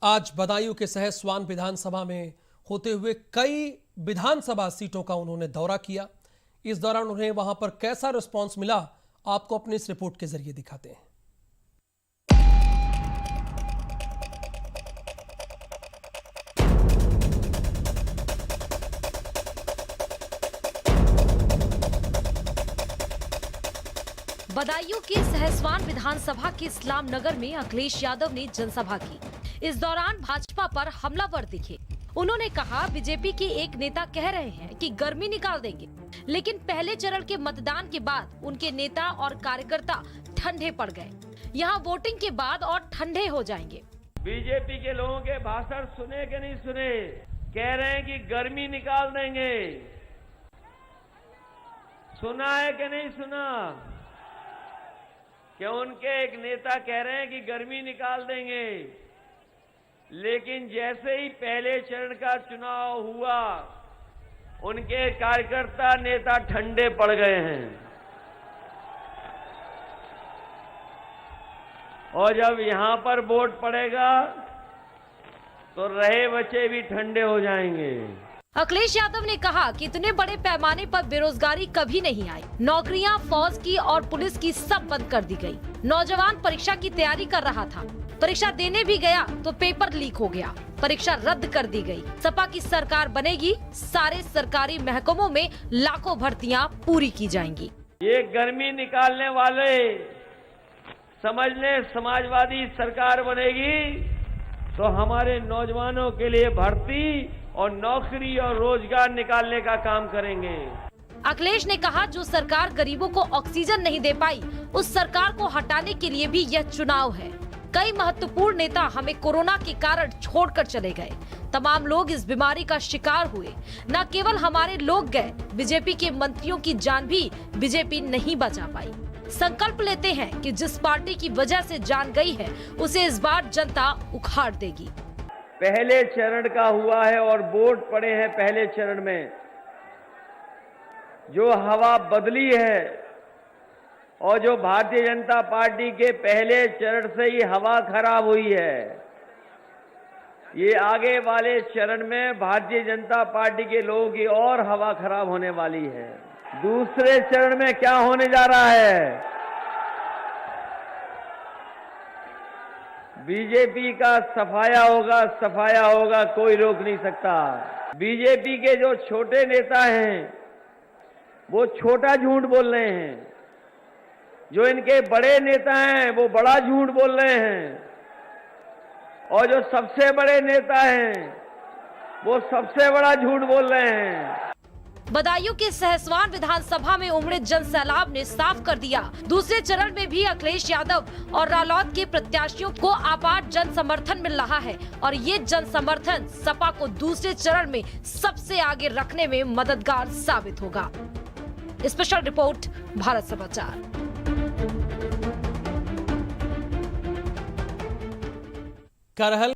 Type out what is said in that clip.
आज बदायूं के सहसवान विधानसभा में होते हुए कई विधानसभा सीटों का उन्होंने दौरा किया। इस दौरान उन्हें वहां पर कैसा रिस्पांस मिला, आपको अपनी इस रिपोर्ट के जरिए दिखाते हैं। बदायूं के सहसवान विधानसभा के इस्लाम नगर में अखिलेश यादव ने जनसभा की। इस दौरान भाजपा पर हमलावर दिखे। उन्होंने कहा, बीजेपी के एक नेता कह रहे हैं कि गर्मी निकाल देंगे, लेकिन पहले चरण के मतदान के बाद उनके नेता और कार्यकर्ता ठंडे पड़ गए। यहाँ वोटिंग के बाद और ठंडे हो जाएंगे। बीजेपी के लोगों के भाषण सुने कि नहीं सुने? कह रहे हैं कि गर्मी निकाल देंगे। सुना है कि नहीं सुना? कि उनके एक नेता कह रहे हैं कि गर्मी निकाल देंगे, लेकिन जैसे ही पहले चरण का चुनाव हुआ, उनके कार्यकर्ता नेता ठंडे पड़ गए हैं। और जब यहां पर वोट पड़ेगा तो रहे बचे भी ठंडे हो जाएंगे। अखिलेश यादव ने कहा कि इतने बड़े पैमाने पर बेरोजगारी कभी नहीं आई। नौकरियां फौज की और पुलिस की सब बंद कर दी गई। नौजवान परीक्षा की तैयारी कर रहा था, परीक्षा देने भी गया तो पेपर लीक हो गया, परीक्षा रद्द कर दी गई। सपा की सरकार बनेगी, सारे सरकारी महकमों में लाखों भर्तियां पूरी की जाएंगी। ये गर्मी निकालने वाले समझ ले, समाजवादी सरकार बनेगी तो हमारे नौजवानों के लिए भर्ती और नौकरी और रोजगार निकालने का काम करेंगे। अखिलेश ने कहा, जो सरकार गरीबों को ऑक्सीजन नहीं दे पाई, उस सरकार को हटाने के लिए भी यह चुनाव है। कई महत्वपूर्ण नेता हमें कोरोना के कारण छोड़कर चले गए। तमाम लोग इस बीमारी का शिकार हुए। न केवल हमारे लोग गए, बीजेपी के मंत्रियों की जान भी बीजेपी नहीं बचा पाई। संकल्प लेते हैं कि जिस पार्टी की वजह से जान गई है, उसे इस बार जनता उखाड़ देगी। पहले चरण का हुआ है और वोट पड़े हैं पहले चरण में। जो हवा बदली है और जो भारतीय जनता पार्टी के पहले चरण से ही हवा खराब हुई है, ये आगे वाले चरण में भारतीय जनता पार्टी के लोगों की और हवा खराब होने वाली है। दूसरे चरण में क्या होने जा रहा है? बीजेपी का सफाया होगा, कोई रोक नहीं सकता। बीजेपी के जो छोटे नेता हैं वो छोटा झूठ बोल रहे हैं, जो इनके बड़े नेता हैं वो बड़ा झूठ बोल रहे हैं, और जो सबसे बड़े नेता हैं वो सबसे बड़ा झूठ बोल रहे हैं। बदायूं के सहसवान विधानसभा में उमड़े जन सैलाब ने साफ कर दिया, दूसरे चरण में भी अखिलेश यादव और रालोद के प्रत्याशियों को अपार जन समर्थन मिल रहा है और ये जन समर्थन सपा को दूसरे चरण में सबसे आगे रखने में मददगार साबित होगा। स्पेशल रिपोर्ट, भारत समाचार। करहल